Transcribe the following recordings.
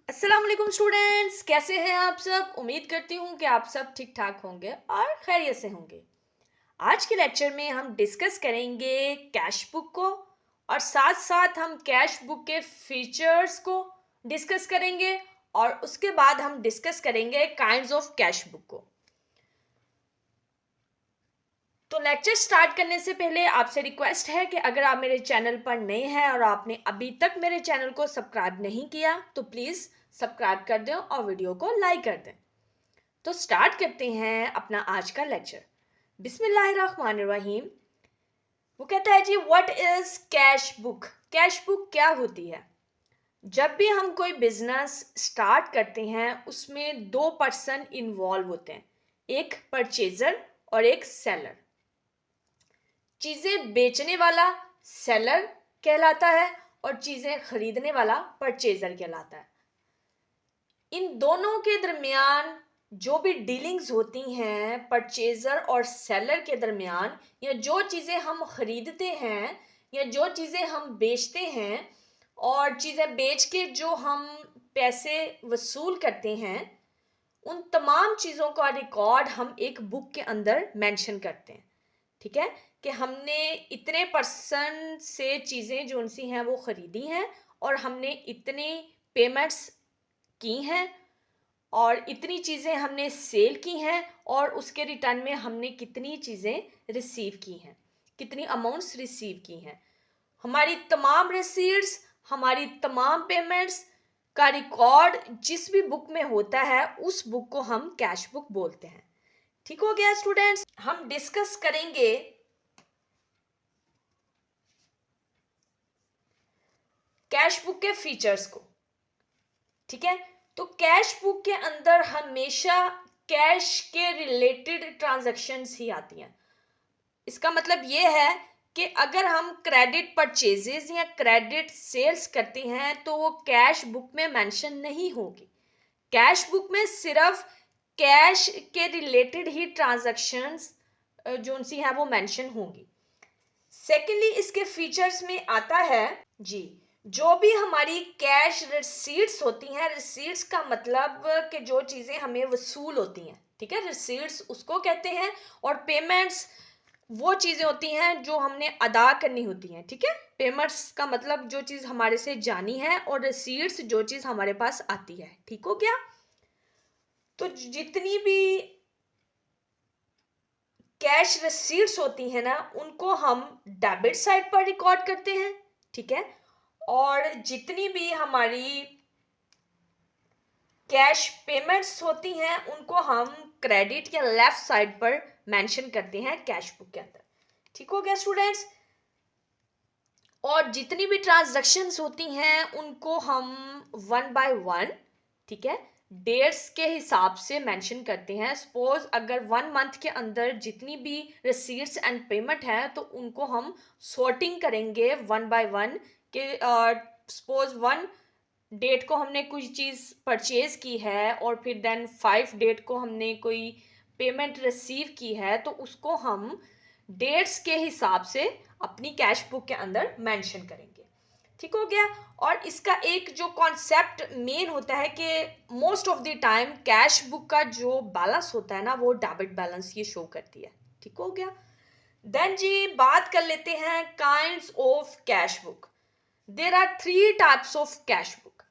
अस्सलाम वालेकुम स्टूडेंट्स, कैसे हैं आप सब। उम्मीद करती हूँ कि आप सब ठीक ठाक होंगे और खैरियत से होंगे। आज के लेक्चर में हम डिस्कस करेंगे कैश बुक को और साथ साथ हम कैश बुक के फीचर्स को डिस्कस करेंगे और उसके बाद हम डिस्कस करेंगे काइंड्स ऑफ कैश बुक को। तो लेक्चर स्टार्ट करने से पहले आपसे रिक्वेस्ट है कि अगर आप मेरे चैनल पर नए हैं और आपने अभी तक मेरे चैनल को सब्सक्राइब नहीं किया तो प्लीज़ सब्सक्राइब कर दें और वीडियो को लाइक कर दें। तो स्टार्ट करते हैं अपना आज का लेक्चर। बिस्मिल्लाहिर्रहमानिर्रहीम। वो कहता है जी, what is cash book. Cash book क्या होती है। जब भी हम कोई बिजनेस स्टार्ट करते हैं उसमें दो पर्सन इन्वॉल्व होते हैं, एक परचेजर और एक सेलर। चीजें बेचने वाला सेलर कहलाता है और चीजें खरीदने वाला परचेजर कहलाता है। इन दोनों के दरमियान जो भी डीलिंग्स होती हैं परचेजर और सेलर के दरमियान, या जो चीजें हम खरीदते हैं या जो चीजें हम बेचते हैं और चीजें बेच के जो हम पैसे वसूल करते हैं, उन तमाम चीज़ों का रिकॉर्ड हम एक बुक के अंदर मेंशन करते हैं। ठीक है, कि हमने इतने परसेंट से चीज़ें जो उनसी हैं वो ख़रीदी हैं और हमने इतनी पेमेंट्स की हैं और इतनी चीज़ें हमने सेल की हैं और उसके रिटर्न में हमने कितनी चीज़ें रिसीव की हैं, कितनी अमाउंट्स रिसीव की हैं। हमारी तमाम रिसीट्स, हमारी तमाम पेमेंट्स का रिकॉर्ड जिस भी बुक में होता है उस बुक को हम कैश बुक बोलते हैं। ठीक हो गया स्टूडेंट्स। हम डिस्कस करेंगे कैश बुक के फीचर्स को। ठीक है, तो कैश बुक के अंदर हमेशा कैश के रिलेटेड ट्रांजैक्शंस ही आती हैं। इसका मतलब ये है कि अगर हम क्रेडिट परचेजेस या क्रेडिट सेल्स करते हैं तो वो कैश बुक में मेंशन नहीं होगी। कैश बुक में सिर्फ कैश के रिलेटेड ही ट्रांजैक्शंस जो उनसी हैं वो मेंशन होंगी। सेकेंडली, इसके फीचर्स में आता है जी, जो भी हमारी कैश रिसीट्स होती हैं, रिसीट्स का मतलब कि जो चीज़ें हमें वसूल होती हैं, ठीक है, रिसीट्स उसको कहते हैं, और पेमेंट्स वो चीज़ें होती हैं जो हमने अदा करनी होती हैं। ठीक है, पेमेंट्स का मतलब जो चीज़ हमारे से जानी है और रिसीट्स जो चीज़ हमारे पास आती है। ठीक हो गया। तो जितनी भी कैश रिसीट्स होती हैं ना, उनको हम डेबिट साइड पर रिकॉर्ड करते हैं। ठीक है, और जितनी भी हमारी कैश पेमेंट्स होती हैं उनको हम क्रेडिट या लेफ्ट साइड पर मेंशन करते हैं कैश बुक के अंदर। ठीक हो गया स्टूडेंट्स। और जितनी भी ट्रांजैक्शंस होती हैं उनको हम वन बाय वन, ठीक है, डेट्स के हिसाब से मेंशन करते हैं। सपोज अगर 1 मंथ के अंदर जितनी भी रिसीट्स एंड पेमेंट है तो उनको हम सॉर्टिंग करेंगे वन बाय वन के। सपोज 1 डेट को हमने कोई चीज़ परचेज की है और फिर देन 5 डेट को हमने कोई पेमेंट रिसीव की है, तो उसको हम डेट्स के हिसाब से अपनी कैश बुक के अंदर मेंशन करेंगे। ठीक हो गया। और इसका एक जो कॉन्सेप्ट मेन होता है कि most of the time cash book का जो बैलेंस होता है ना वो डेबिट बैलेंस ये शो करती है। ठीक हो गया। देन जी बात कर लेते हैं kinds of cash book. There are 3 types of cash book.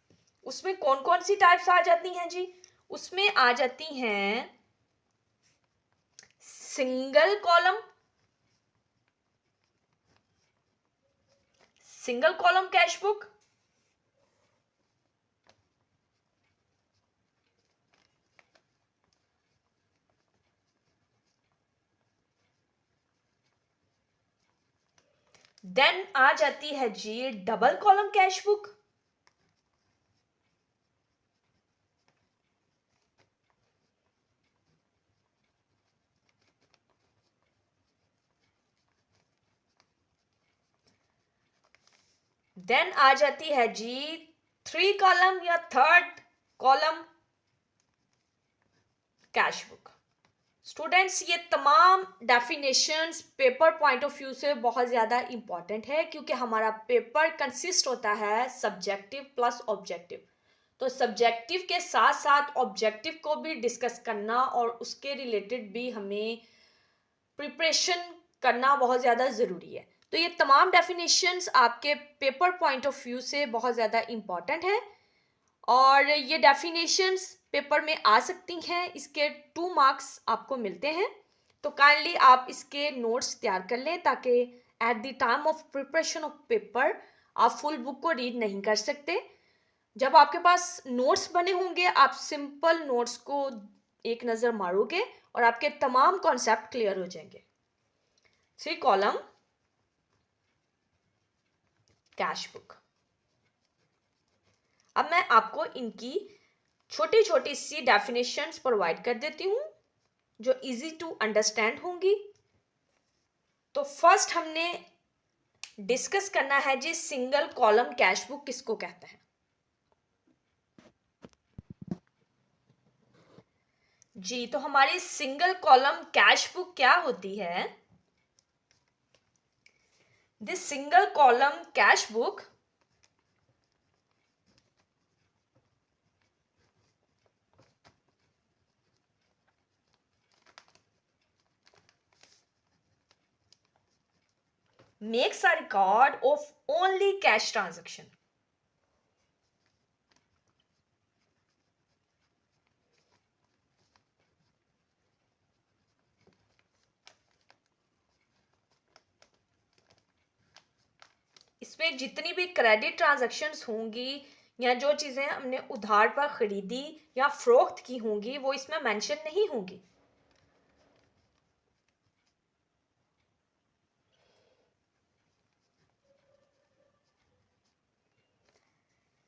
उसमें कौन कौन सी टाइप्स आ जाती हैं जी। उसमें आ जाती हैं single column, single column cash book, then आ जाती है जी double column cash book, then आ जाती है जी 3 कॉलम या 3rd column cash book. Students, ये तमाम definitions paper point of view से बहुत ज़्यादा इंपॉर्टेंट है क्योंकि हमारा पेपर कंसिस्ट होता है सब्जेक्टिव प्लस ऑब्जेक्टिव। तो सब्जेक्टिव के साथ साथ ऑब्जेक्टिव को भी डिस्कस करना और उसके रिलेटेड भी हमें प्रिपरेशन करना बहुत ज़्यादा ज़रूरी है। तो ये तमाम डेफिनेशंस आपके पेपर पॉइंट ऑफ व्यू से बहुत ज़्यादा इम्पॉर्टेंट है और ये डेफिनेशंस पेपर में आ सकती हैं। इसके 2 मार्क्स आपको मिलते हैं, तो काइंडली आप इसके नोट्स तैयार कर लें ताकि at the time of preparation of paper आप फुल बुक को रीड नहीं कर सकते। जब आपके पास नोट्स बने होंगे आप सिंपल नोट्स को एक नज़र मारोगे और आपके तमाम कॉन्सेप्ट क्लियर हो जाएंगे। 3 कॉलम कैश बुक। अब मैं आपको इनकी छोटी छोटी सी डेफिनेशंस प्रोवाइड कर देती हूँ जो इजी टू अंडरस्टैंड होंगी। तो फर्स्ट हमने डिस्कस करना है जी सिंगल कॉलम कैश बुक किसको कहते हैं। जी तो हमारी सिंगल कॉलम कैश बुक क्या होती है? This single column cash book makes a record of only cash transaction. इसमें जितनी भी क्रेडिट ट्रांजैक्शंस होंगी या जो चीज़ें हमने उधार पर ख़रीदी या फ़रोख्त की होंगी वो इसमें मेंशन नहीं होंगी।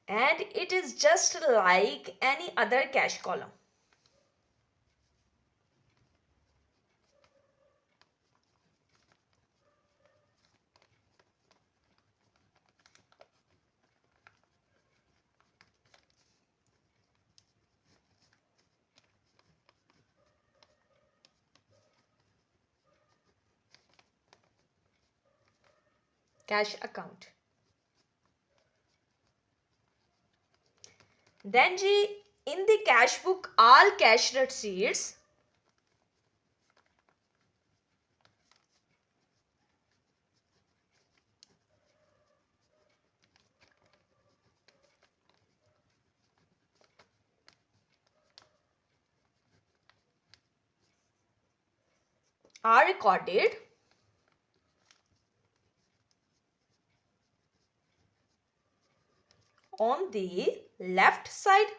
And it is just like any other cash column. Cash account. Then ji in the cash book all cash receipts are recorded on the left side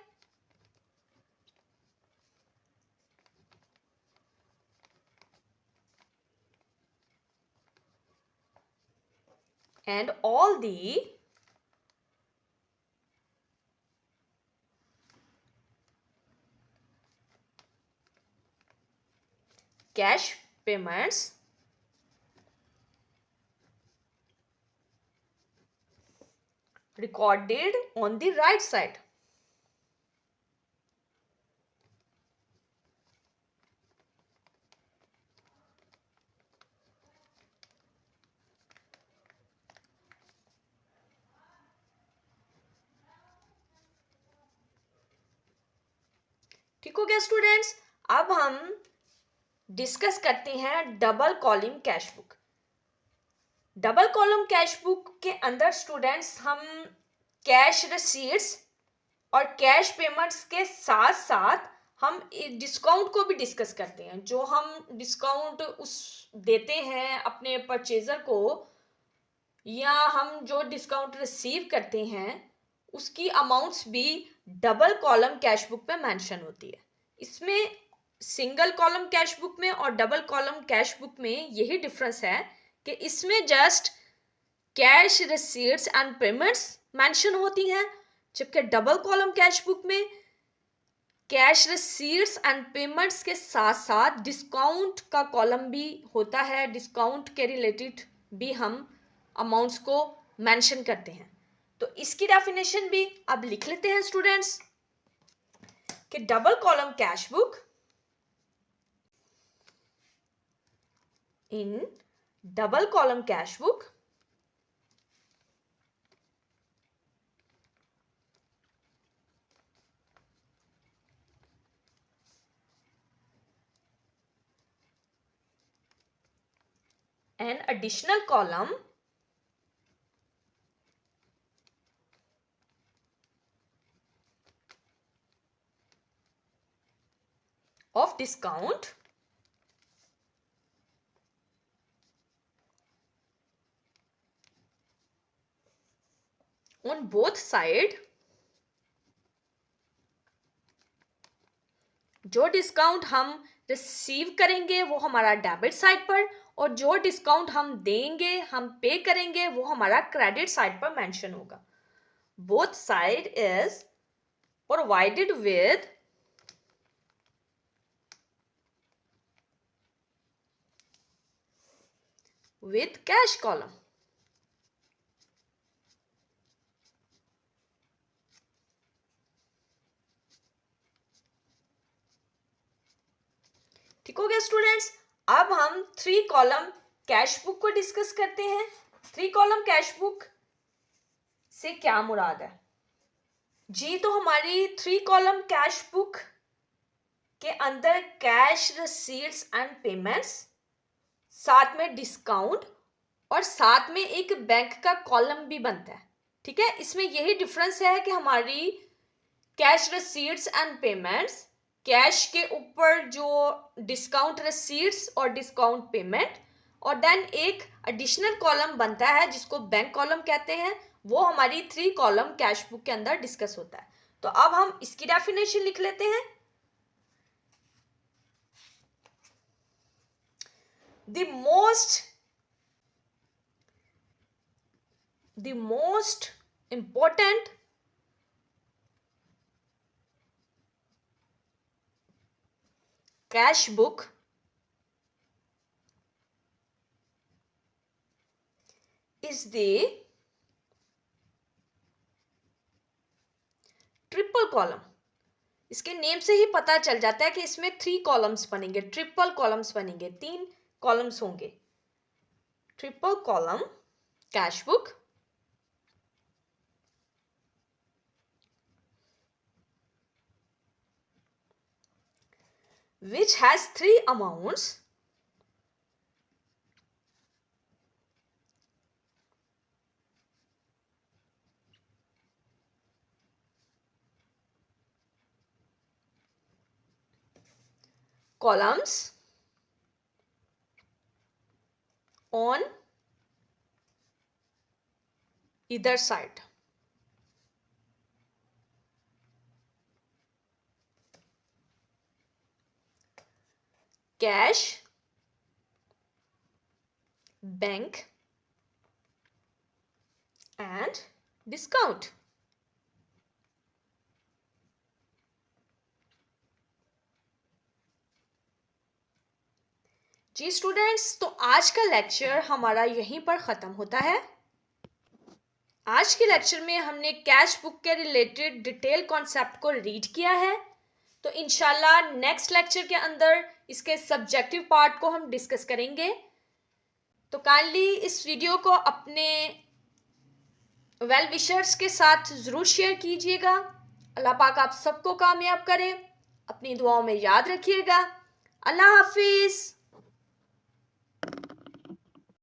and all the cash payments recorded on the right side. ठीक हो गया students. अब हम discuss करते हैं double column cash book. Double column cash book के अंदर students हम कैश रिसीट्स और कैश पेमेंट्स के साथ साथ हम डिस्काउंट को भी डिस्कस करते हैं। जो हम डिस्काउंट उस देते हैं अपने परचेजर को या हम जो डिस्काउंट रिसीव करते हैं उसकी अमाउंट्स भी डबल कॉलम कैश बुक पे मेंशन होती है। इसमें सिंगल कॉलम कैश बुक में और डबल कॉलम कैश बुक में यही डिफरेंस है कि इसमें just cash receipts and payments mention होती हैं, जबकि डबल कॉलम कैश बुक में कैश रिसीट्स एंड पेमेंट्स के साथ साथ डिस्काउंट का कॉलम भी होता है। डिस्काउंट के रिलेटेड भी हम अमाउंट्स को मेंशन करते हैं। तो इसकी डेफिनेशन भी अब लिख लेते हैं स्टूडेंट्स कि double column cash book in double column cash book an additional column of discount on both side. जो डिस्काउंट हम रिसीव करेंगे वो हमारा डेबिट साइड पर, और जो डिस्काउंट हम देंगे, हम पे करेंगे, वो हमारा क्रेडिट साइड पर मेंशन होगा. Both side is provided with cash column. ठीक हो गया स्टूडेंट्स. अब हम 3 कॉलम कैश बुक को डिस्कस करते हैं. 3 कॉलम कैश बुक से क्या मुराद है जी? तो हमारी 3 कॉलम कैश बुक के अंदर कैश रिसीट्स एंड पेमेंट्स, साथ में डिस्काउंट, और साथ में एक बैंक का कॉलम भी बनता है. ठीक है, इसमें यही डिफरेंस है कि हमारी cash receipts and payments, cash के ऊपर जो डिस्काउंट रिसीट्स और डिस्काउंट पेमेंट, और देन एक एडिशनल कॉलम बनता है जिसको बैंक कॉलम कहते हैं, वो हमारी 3 कॉलम कैश बुक के अंदर डिस्कस होता है. तो अब हम इसकी डेफिनेशन लिख लेते हैं. The most important cash book is the triple column. इसके नेम से ही पता चल जाता है कि इसमें 3 कॉलम्स बनेंगे, ट्रिपल कॉलम्स बनेंगे, 3 कॉलम्स होंगे. Triple column cash book which has 3 amounts columns on either side. Cash, bank and discount. जी स्टूडेंट्स, तो आज का लेक्चर हमारा यहीं पर ख़त्म होता है. आज के लेक्चर में हमने कैश बुक के रिलेटेड डिटेल कॉन्सेप्ट को रीड किया है. तो इंशाल्लाह नेक्स्ट लेक्चर के अंदर इसके सब्जेक्टिव पार्ट को हम डिस्कस करेंगे. तो काइंडली इस वीडियो को अपने वेल विशर्स के साथ ज़रूर शेयर कीजिएगा. अल्लाह पाक आप सबको कामयाब करे. अपनी दुआओं में याद रखिएगा. अल्लाह हाफिज़.